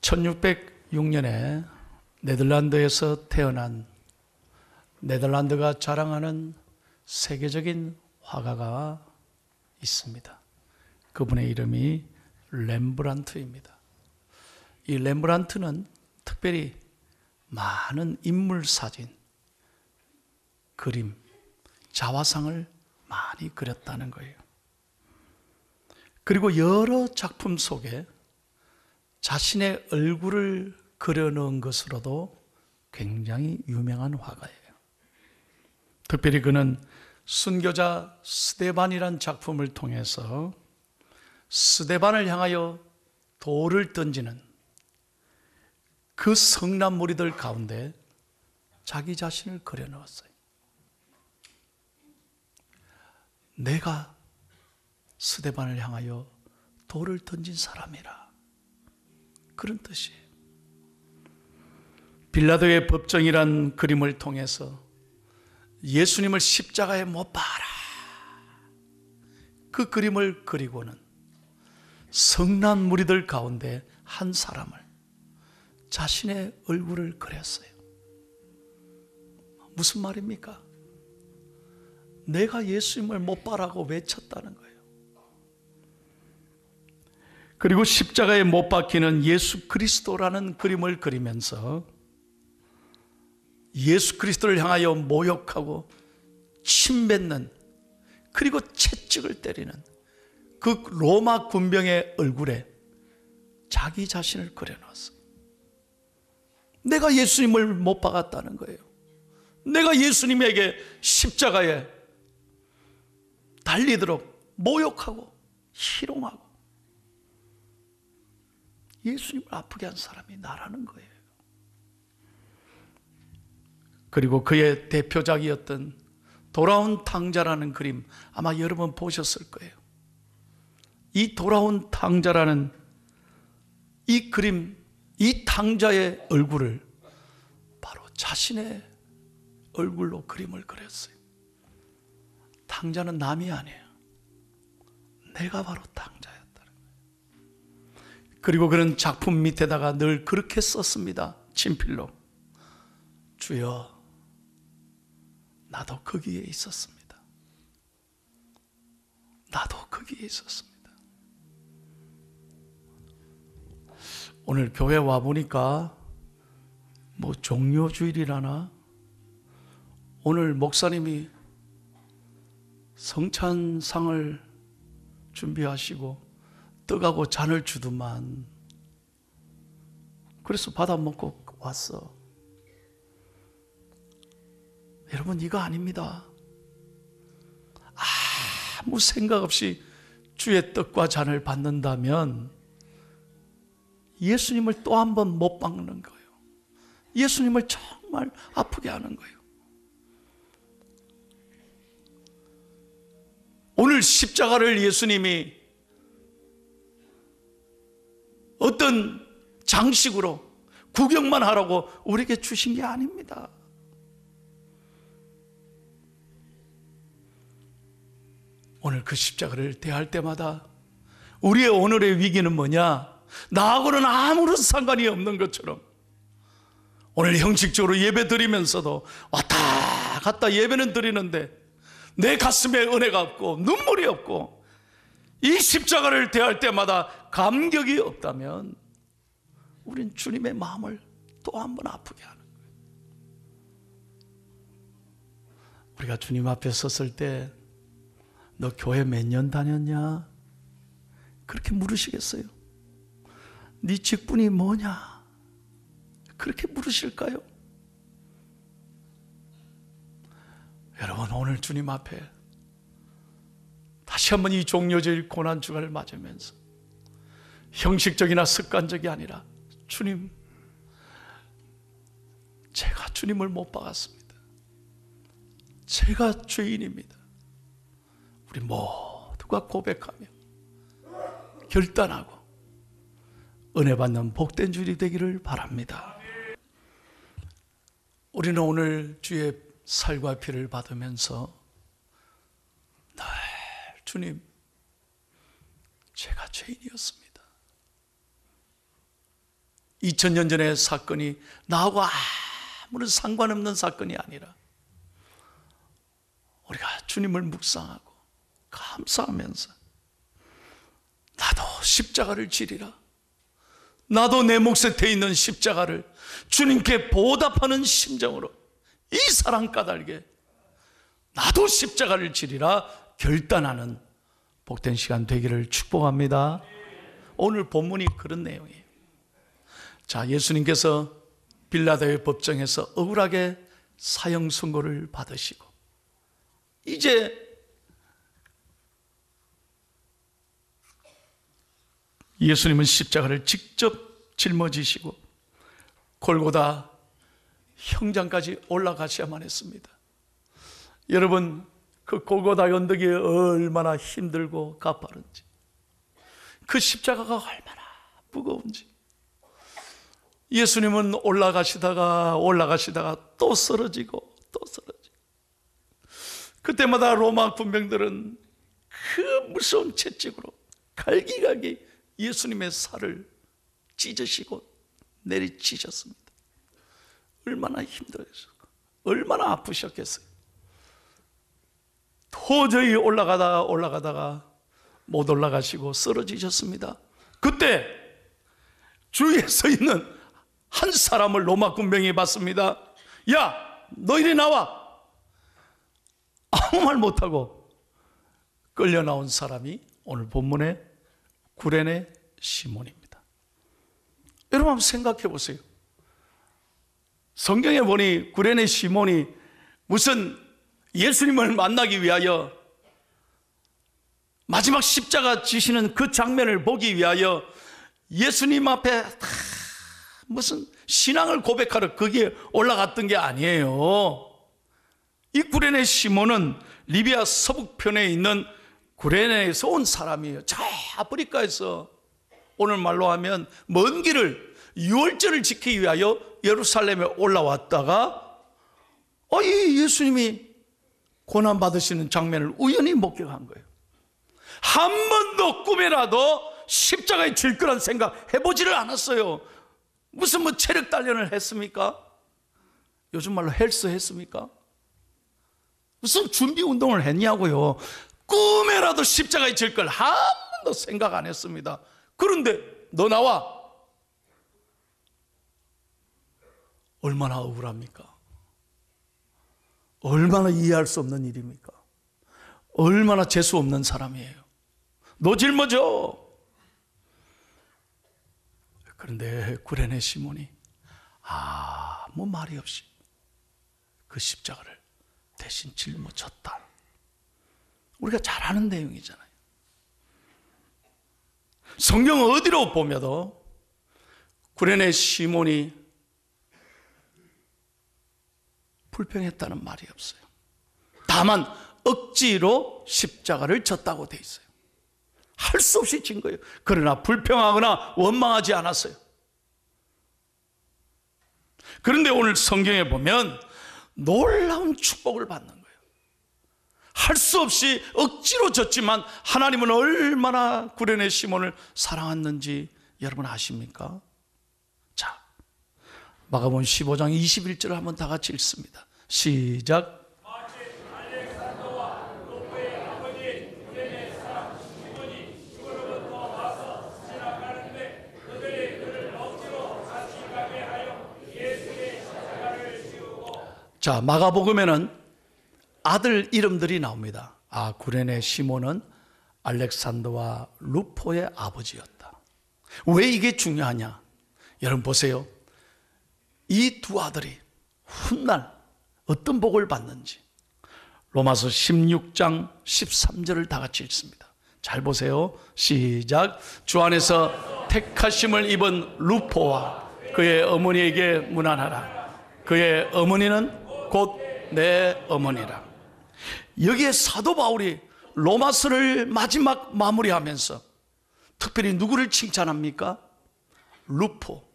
1606년에 네덜란드에서 태어난 네덜란드가 자랑하는 세계적인 화가가 있습니다. 그분의 이름이 렘브란트입니다. 이 렘브란트는 특별히 많은 인물 사진, 그림, 자화상을 많이 그렸다는 거예요. 그리고 여러 작품 속에 자신의 얼굴을 그려놓은 것으로도 굉장히 유명한 화가예요. 특별히 그는 순교자 스데반이라는 작품을 통해서 스데반을 향하여 돌을 던지는 그 성난 무리들 가운데 자기 자신을 그려넣었어요. 내가 스데반을 향하여 돌을 던진 사람이라, 그런 뜻이에요. 빌라도의 법정이란 그림을 통해서 예수님을 십자가에 못 박아라, 그 그림을 그리고는 성난 무리들 가운데 한 사람을, 자신의 얼굴을 그렸어요. 무슨 말입니까? 내가 예수님을 못 박으라고 외쳤다는 거예요. 그리고 십자가에 못 박히는 예수 그리스도라는 그림을 그리면서 예수 그리스도를 향하여 모욕하고 침뱉는, 그리고 채찍을 때리는 그 로마 군병의 얼굴에 자기 자신을 그려놨어요. 내가 예수님을 못 박았다는 거예요. 내가 예수님에게 십자가에 달리도록 모욕하고 희롱하고 예수님을 아프게 한 사람이 나라는 거예요. 그리고 그의 대표작이었던 돌아온 탕자라는 그림, 아마 여러분 보셨을 거예요. 이 돌아온 탕자라는 이 그림, 이 탕자의 얼굴을 바로 자신의 얼굴로 그림을 그렸어요. 탕자는 남이 아니에요. 내가 바로 탕자였다는 거예요. 그리고 그는 작품 밑에다가 늘 그렇게 썼습니다. 친필로. 주여, 나도 거기에 있었습니다. 나도 거기에 있었습니다. 오늘 교회 와보니까 뭐 종료주일이라나 오늘 목사님이 성찬상을 준비하시고 떡하고 잔을 주더만, 그래서 받아 먹고 왔어. 여러분, 이거 아닙니다. 아무 생각 없이 주의 떡과 잔을 받는다면 예수님을 또 한 번 못 박는 거예요. 예수님을 정말 아프게 하는 거예요. 오늘 십자가를 예수님이 어떤 장식으로 구경만 하라고 우리에게 주신 게 아닙니다. 오늘 그 십자가를 대할 때마다 우리의 오늘의 위기는 뭐냐? 나하고는 아무런 상관이 없는 것처럼 오늘 형식적으로 예배 드리면서도 왔다 갔다 예배는 드리는데 내 가슴에 은혜가 없고 눈물이 없고 이 십자가를 대할 때마다 감격이 없다면 우린 주님의 마음을 또 한 번 아프게 하는 거예요. 우리가 주님 앞에 섰을 때 너 교회 몇 년 다녔냐? 그렇게 물으시겠어요? 네 직분이 뭐냐? 그렇게 물으실까요? 여러분, 오늘 주님 앞에 다시 한번 이 종료주일 고난주간을 맞으면서 형식적이나 습관적이 아니라 주님, 제가 주님을 못 박았습니다. 제가 죄인입니다. 우리 모두가 고백하며 결단하고 은혜 받는 복된 주일이 되기를 바랍니다. 우리는 오늘 주의 살과 피를 받으면서 늘 주님, 제가 죄인이었습니다. 2000년 전의 사건이 나하고 아무런 상관없는 사건이 아니라 우리가 주님을 묵상하고 감사하면서 나도 십자가를 지리라, 나도 내 몫에 대 있는 십자가를 주님께 보답하는 심정으로 이 사랑 까닭에 나도 십자가를 지리라 결단하는 복된 시간 되기를 축복합니다. 오늘 본문이 그런 내용이에요. 자, 예수님께서 빌라도의 법정에서 억울하게 사형 선고를 받으시고 이제 예수님은 십자가를 직접 짊어지시고 골고다 형장까지 올라가셔야만 했습니다. 여러분, 그 골고다 언덕이 얼마나 힘들고 가파른지, 그 십자가가 얼마나 무거운지. 예수님은 올라가시다가 또 쓰러지고 또 쓰러지고, 그때마다 로마 군병들은 그 무서운 채찍으로 갈기갈기 예수님의 살을 찢으시고 내리치셨습니다. 얼마나 힘들었을까, 얼마나 아프셨겠어요. 도저히 올라가다가 못 올라가시고 쓰러지셨습니다. 그때 주위에 서 있는 한 사람을 로마 군병이 봤습니다. 야, 너 이리 나와. 아무 말 못하고 끌려 나온 사람이 오늘 본문의 구레네 시몬입니다. 여러분 한번 생각해 보세요. 성경에 보니 구레네 시몬이 무슨 예수님을 만나기 위하여 마지막 십자가 지시는 그 장면을 보기 위하여 예수님 앞에 무슨 신앙을 고백하러 거기에 올라갔던 게 아니에요. 이 구레네 시몬은 리비아 서북편에 있는 구레네에서 온 사람이에요. 저 아프리카에서 오늘 말로 하면 먼 길을 유월절을 지키기 위하여 예루살렘에 올라왔다가 이 예수님이 고난받으시는 장면을 우연히 목격한 거예요. 한 번도 꿈에라도 십자가에 질 거란 생각 해보지를 않았어요. 무슨 체력 단련을 했습니까? 요즘 말로 헬스 했습니까? 무슨 준비 운동을 했냐고요. 꿈에라도 십자가에 질 걸 한 번도 생각 안 했습니다. 그런데 너 나와. 얼마나 억울합니까? 얼마나 이해할 수 없는 일입니까? 얼마나 재수 없는 사람이에요. 너 짊어져. 그런데 구레네 시몬이 아무 말이 없이 그 십자가를 대신 짊어졌다. 우리가 잘 아는 내용이잖아요. 성경 어디로 보며도 구레네 시몬이 불평했다는 말이 없어요. 다만 억지로 십자가를 졌다고 돼 있어요. 할 수 없이 진 거예요. 그러나 불평하거나 원망하지 않았어요. 그런데 오늘 성경에 보면 놀라운 축복을 받는 거예요. 할 수 없이 억지로 졌지만 하나님은 얼마나 구레네 시몬을 사랑했는지 여러분 아십니까? 자, 마가복음 15장 21절을 한번 다 같이 읽습니다. 시작. 자, 마가복음에는 아들 이름들이 나옵니다. 구레네 시몬은 알렉산더와 루포의 아버지였다. 왜 이게 중요하냐? 여러분 보세요. 이 두 아들이 훗날 어떤 복을 받는지 로마서 16장 13절을 다 같이 읽습니다. 잘 보세요. 시작. 주 안에서 택하심을 입은 루포와 그의 어머니에게 문안하라. 그의 어머니는 곧 내 어머니라. 여기에 사도 바울이 로마서를 마지막 마무리하면서 특별히 누구를 칭찬합니까? 루포.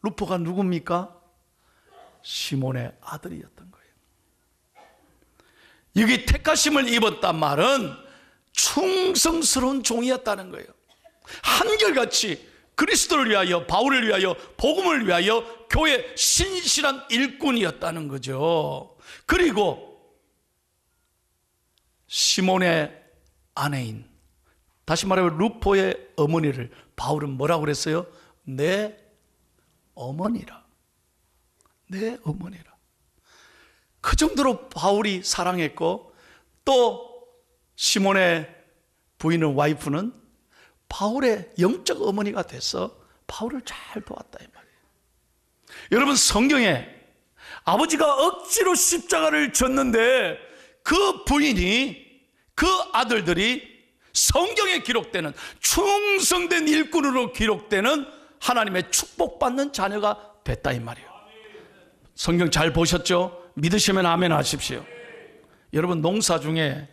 루포가 누굽니까? 시몬의 아들이었던 거예요. 여기 택하심을 입었단 말은 충성스러운 종이었다는 거예요. 한결같이 그리스도를 위하여, 바울을 위하여, 복음을 위하여 교회 신실한 일꾼이었다는 거죠. 그리고 시몬의 아내인, 다시 말하면 루포의 어머니를 바울은 뭐라고 그랬어요? 내 어머니라. 내 어머니라. 그 정도로 바울이 사랑했고, 또 시몬의 부인은, 와이프는 바울의 영적 어머니가 돼서 바울을 잘 도왔다 이 말이에요. 여러분, 성경에 아버지가 억지로 십자가를 졌는데 그 부인이, 그 아들들이 성경에 기록되는 충성된 일꾼으로 기록되는 하나님의 축복받는 자녀가 됐다 이 말이에요. 성경 잘 보셨죠? 믿으시면 아멘 하십시오. 여러분, 농사 중에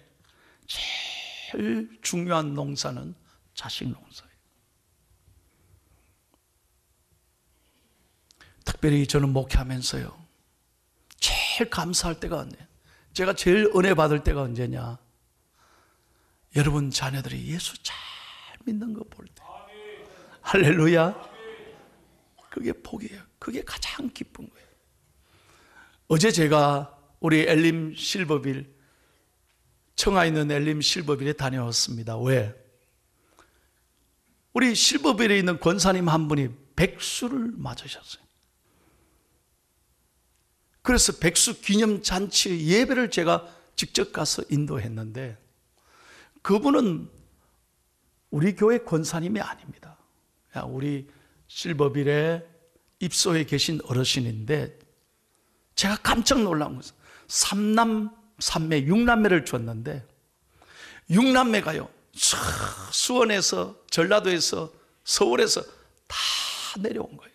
제일 중요한 농사는 자식 농사예요. 특별히 저는 목회하면서요, 제일 감사할 때가 언제냐, 제가 제일 은혜 받을 때가 언제냐, 여러분 자녀들이 예수 잘 믿는 거 볼 때. 할렐루야. 그게 복이에요. 그게 가장 기쁜 거예요. 어제 제가 우리 엘림 실버빌, 청하에 있는 엘림 실버빌에 다녀왔습니다. 왜? 우리 실버빌에 있는 권사님 한 분이 백수를 맞으셨어요. 그래서 백수 기념잔치 예배를 제가 직접 가서 인도했는데, 그분은 우리 교회 권사님이 아닙니다. 우리 실버빌에 입소해 계신 어르신인데, 제가 깜짝 놀란 것은 3남 3매 6남매를 줬는데, 6남매가요 수원에서, 전라도에서, 서울에서 다 내려온 거예요.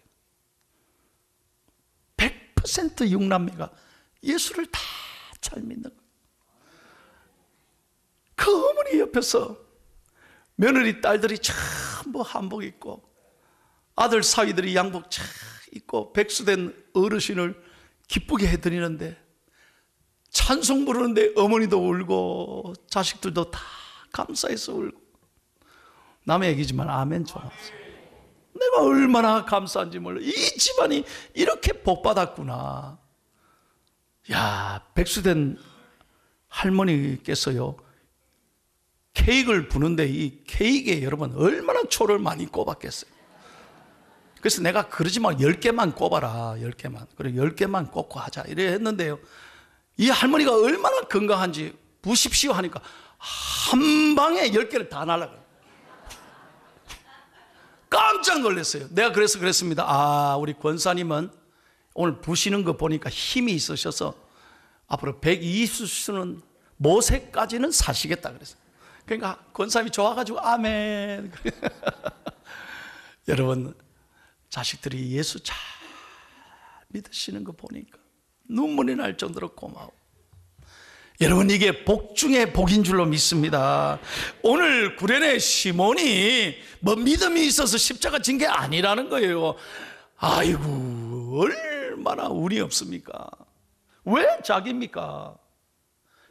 100% 6남매가 예수를 다 잘 믿는 거예요. 그 어머니 옆에서 며느리 딸들이 전부 한복 입고, 아들 사위들이 양복 잘 입고 백수된 어르신을 기쁘게 해드리는데, 찬송 부르는데 어머니도 울고 자식들도 다 감사해서 울고. 남의 얘기지만 아멘 좋았어요. 내가 얼마나 감사한지 몰라. 이 집안이 이렇게 복받았구나. 야, 백수된 할머니께서요 케이크를 부는데, 이 케이크에 여러분 얼마나 초를 많이 꼽았겠어요. 그래서 내가 그러지 마, 10개만 꼽아라, 10개만. 그리고 10개만 꼽고 하자 이래 했는데요, 이 할머니가 얼마나 건강한지 부십시오 하니까 한 방에 10개를 다 날라가요. 깜짝 놀랐어요. 내가 그래서 그랬습니다. 아, 우리 권사님은 오늘 부시는 거 보니까 힘이 있으셔서 앞으로 120수는 모세까지는 사시겠다 그랬어요. 그러니까 권사님이 좋아가지고 아멘. 여러분, 자식들이 예수 잘 믿으시는 거 보니까 눈물이 날 정도로 고마워. 여러분, 이게 복 중에 복인 줄로 믿습니다. 오늘 구련의 시몬이 뭐 믿음이 있어서 십자가 진 게 아니라는 거예요. 아이고, 얼마나 운이 없습니까? 왜 자기입니까?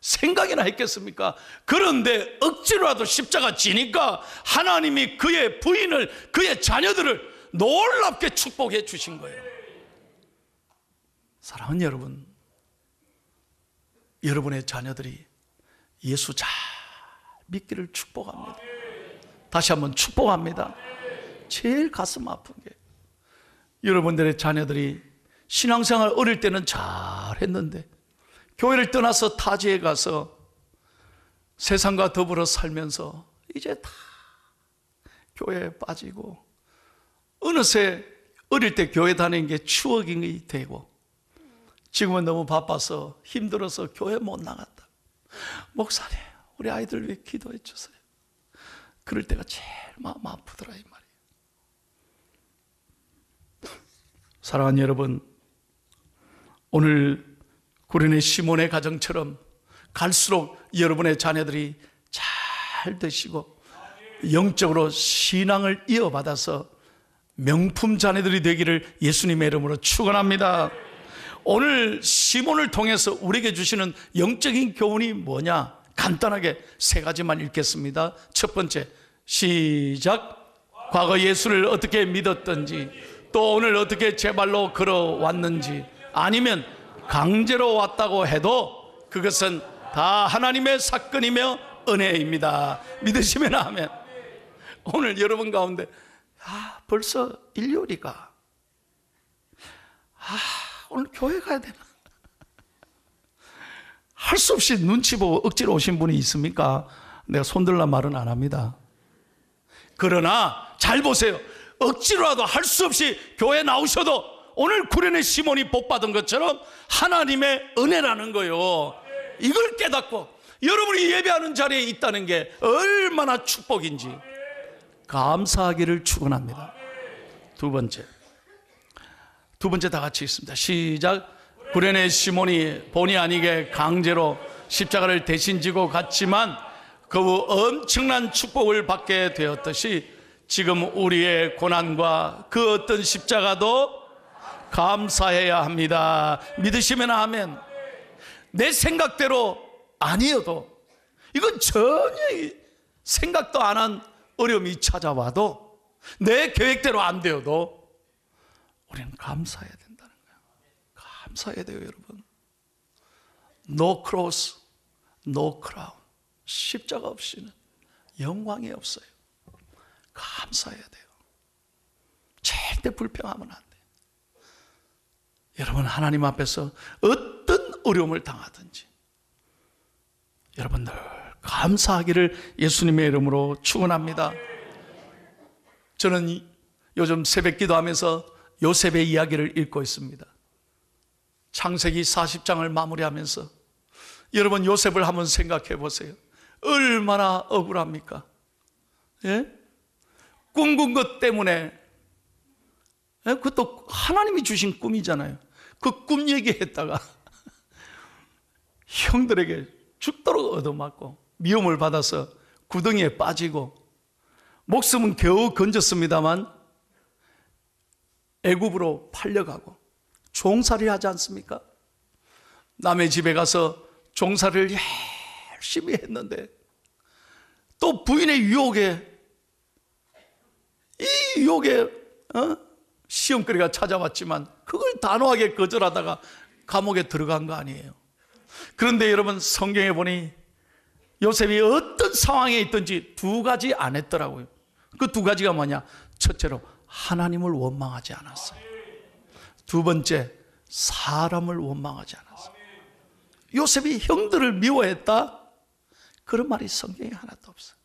생각이나 했겠습니까? 그런데 억지로라도 십자가 지니까 하나님이 그의 부인을, 그의 자녀들을 놀랍게 축복해 주신 거예요. 사랑하는 여러분, 여러분의 자녀들이 예수 잘 믿기를 축복합니다. 다시 한번 축복합니다. 제일 가슴 아픈 게, 여러분들의 자녀들이 신앙생활 어릴 때는 잘했는데 교회를 떠나서 타지에 가서 세상과 더불어 살면서 이제 다 교회에 빠지고, 어느새 어릴 때 교회 다니는 게 추억이 되고, 지금은 너무 바빠서 힘들어서 교회 못 나갔다. 목사님, 우리 아이들 위해 기도해 주세요. 그럴 때가 제일 마음 아프더라 이 말이에요. 사랑하는 여러분, 오늘 구련의 시몬의 가정처럼 갈수록 여러분의 자녀들이 잘 되시고 영적으로 신앙을 이어받아서 명품 자녀들이 되기를 예수님의 이름으로 축원합니다. 오늘 시몬을 통해서 우리에게 주시는 영적인 교훈이 뭐냐? 간단하게 세 가지만 읽겠습니다. 첫 번째, 시작. 과거 예수를 어떻게 믿었던지, 또 오늘 어떻게 제 발로 걸어왔는지, 아니면 강제로 왔다고 해도 그것은 다 하나님의 사건이며 은혜입니다. 믿으시면 아멘. 오늘 여러분 가운데 벌써 일요일이가, 오늘 교회 가야 되나? 할 수 없이 눈치 보고 억지로 오신 분이 있습니까? 내가 손들라 말은 안 합니다. 그러나 잘 보세요. 억지로라도 할 수 없이 교회 나오셔도 오늘 구레네 시몬이 복받은 것처럼 하나님의 은혜라는 거요, 이걸 깨닫고 여러분이 예배하는 자리에 있다는 게 얼마나 축복인지 감사하기를 축원합니다. 두 번째 다 같이 있습니다. 시작. 구레네 시몬이 본의 아니게 강제로 십자가를 대신 지고 갔지만 그 후 엄청난 축복을 받게 되었듯이 지금 우리의 고난과 그 어떤 십자가도 감사해야 합니다. 믿으시면 아멘. 내 생각대로 아니어도, 이건 전혀 생각도 안 한 어려움이 찾아와도, 내 계획대로 안 되어도 우리는 감사해야 된다는 거예요. 감사해야 돼요, 여러분. No cross, no crown. 십자가 없이는 영광이 없어요. 감사해야 돼요. 절대 불평하면 안 돼요. 여러분, 하나님 앞에서 어떤 어려움을 당하든지 여러분들 감사하기를 예수님의 이름으로 축원합니다. 저는 요즘 새벽 기도하면서 요셉의 이야기를 읽고 있습니다. 창세기 40장을 마무리하면서 여러분, 요셉을 한번 생각해 보세요. 얼마나 억울합니까? 예? 꿈꾼 것 때문에, 그것도 하나님이 주신 꿈이잖아요. 그 꿈 얘기했다가 형들에게 죽도록 얻어맞고 미움을 받아서 구덩이에 빠지고 목숨은 겨우 건졌습니다만 애굽으로 팔려가고 종살이 하지 않습니까? 남의 집에 가서 종살이를 열심히 했는데 또 부인의 유혹에, 이 유혹에 시험거리가 찾아왔지만 그걸 단호하게 거절하다가 감옥에 들어간 거 아니에요. 그런데 여러분, 성경에 보니 요셉이 어떤 상황에 있든지 두 가지 안 했더라고요. 그 두 가지가 뭐냐? 첫째로 하나님을 원망하지 않았어요. 두 번째, 사람을 원망하지 않았어요. 요셉이 형들을 미워했다? 그런 말이 성경에 하나도 없어요.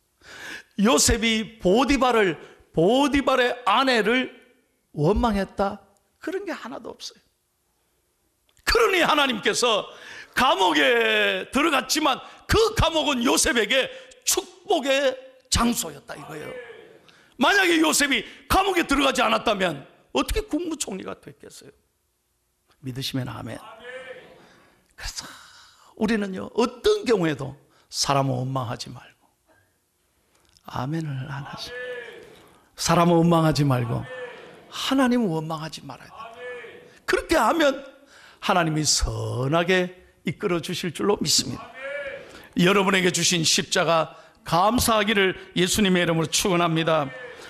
요셉이 보디발의 아내를 원망했다? 그런 게 하나도 없어요. 그러니 하나님께서 감옥에 들어갔지만 그 감옥은 요셉에게 축복의 장소였다 이거예요. 만약에 요셉이 감옥에 들어가지 않았다면 어떻게 국무총리가 됐겠어요? 믿으시면 아멘. 그래서 우리는요, 어떤 경우에도 사람을 원망하지 말고, 아멘을 안 하죠. 사람을 원망하지 말고 하나님을 원망하지 말아야 돼요. 그렇게 하면 하나님이 선하게 이끌어 주실 줄로 믿습니다. 여러분에게 주신 십자가 감사하기를 예수님의 이름으로 축원합니다.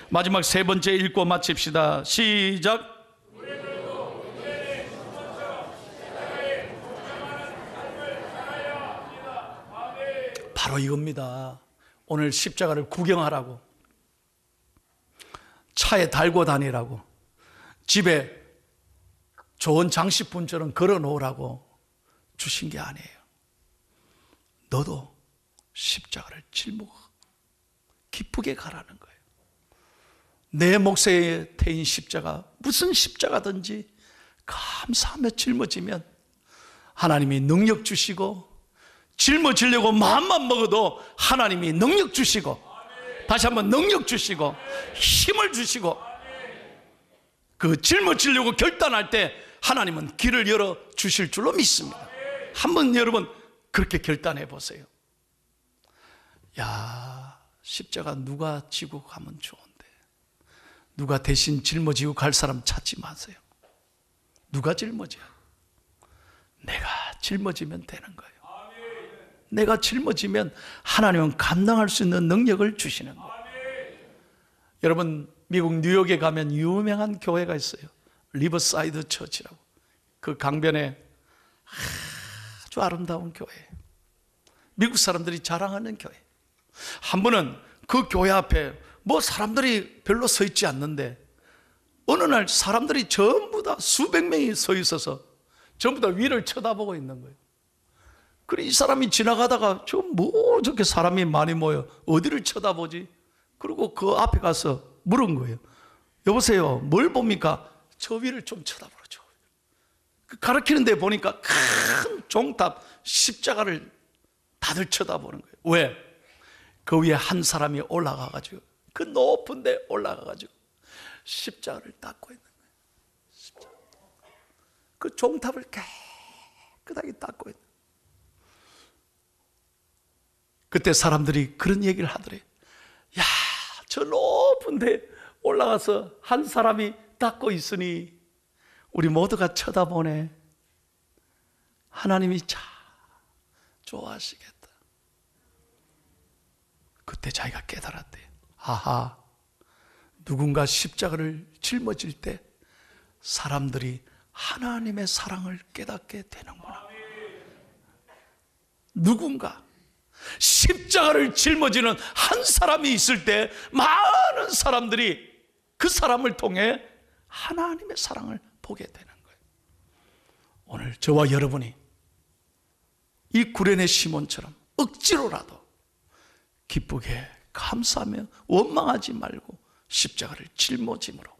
마지막 세 번째 읽고 마칩시다. 시작. 바로 이겁니다. 오늘 십자가를 구경하라고, 차에 달고 다니라고, 집에 좋은 장식품처럼 걸어 놓으라고 주신 게 아니에요. 너도 십자가를 짊고 기쁘게 가라는 거예요. 내 몫에 태인 십자가, 무슨 십자가든지 감사하며 짊어지면 하나님이 능력 주시고, 짊어지려고 마음만 먹어도 하나님이 능력 주시고, 다시 한번 능력 주시고 힘을 주시고, 그 짊어지려고 결단할 때 하나님은 길을 열어 주실 줄로 믿습니다. 한번 여러분 그렇게 결단해 보세요. 야, 십자가 누가 지고 가면 좋은데, 누가 대신 짊어지고 갈 사람 찾지 마세요. 누가 짊어져요? 내가 짊어지면 되는 거예요. 내가 짊어지면 하나님은 감당할 수 있는 능력을 주시는 거예요. 여러분, 미국 뉴욕에 가면 유명한 교회가 있어요. 리버사이드 처치라고. 그 강변에 아주 아름다운 교회, 미국 사람들이 자랑하는 교회. 한 번은 그 교회 앞에 사람들이 별로 서 있지 않는데 어느 날 사람들이 전부 다 수백 명이 서 있어서 전부 다 위를 쳐다보고 있는 거예요. 그래 이 사람이 지나가다가 저렇게 사람이 많이 모여 어디를 쳐다보지? 그리고 그 앞에 가서 물은 거예요. 여보세요, 뭘 봅니까? 저 위를 좀 쳐다보죠. 가르치는 데 보니까 큰 종탑 십자가를 다들 쳐다보는 거예요. 왜? 그 위에 한 사람이 올라가가지고 그 높은 데 올라가가지고 십자가를 닦고 있는 거예요. 십자가. 그 종탑을 깨끗하게 닦고 있는 거예요. 그때 사람들이 그런 얘기를 하더래요. 야, 저 높은 데 올라가서 한 사람이 닦고 있으니 우리 모두가 쳐다보네. 하나님이 참 좋아하시겠다. 그때 자기가 깨달았대요. 아하, 누군가 십자가를 짊어질 때 사람들이 하나님의 사랑을 깨닫게 되는구나. 누군가 십자가를 짊어지는 한 사람이 있을 때 많은 사람들이 그 사람을 통해 하나님의 사랑을 보게 되는 거예요. 오늘 저와 여러분이 이 구레네 시몬처럼 억지로라도 기쁘게 감사하며 원망하지 말고 십자가를 짊어짐으로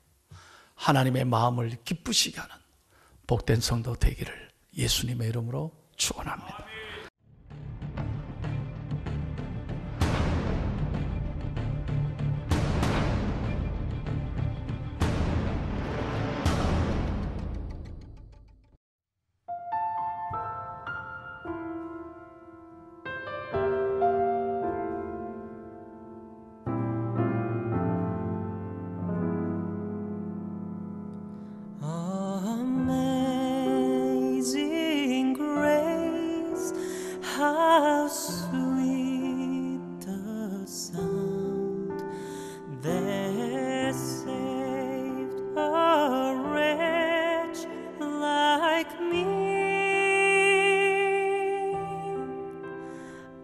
하나님의 마음을 기쁘시게 하는 복된 성도 되기를 예수님의 이름으로 축원합니다. Amazing grace, how sweet the sound that saved a wretch like me.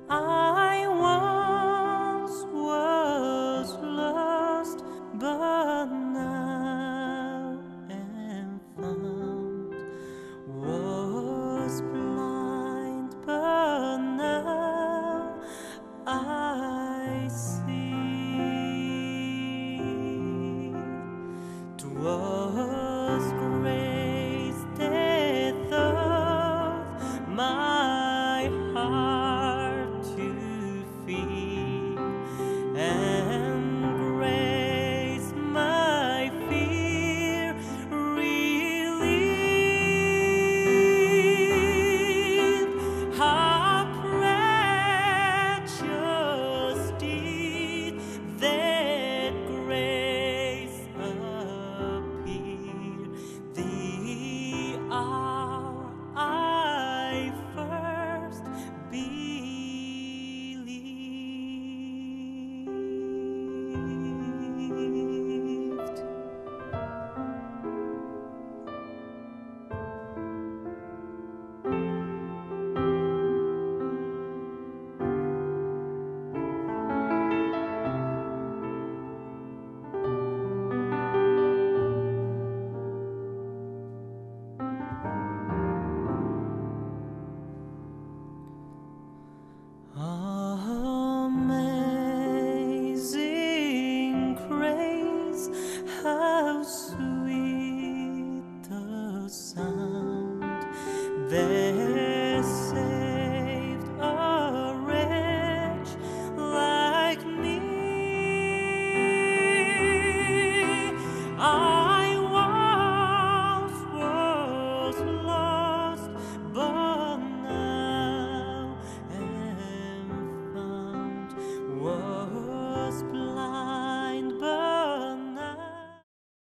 I once was lost, but now am found. Was blind, but now I see. 'Twas grace that taught my heart to fear, and grace my fear relieved. How precious did that grace appear, the hour I first believed. Amazing grace, how sweet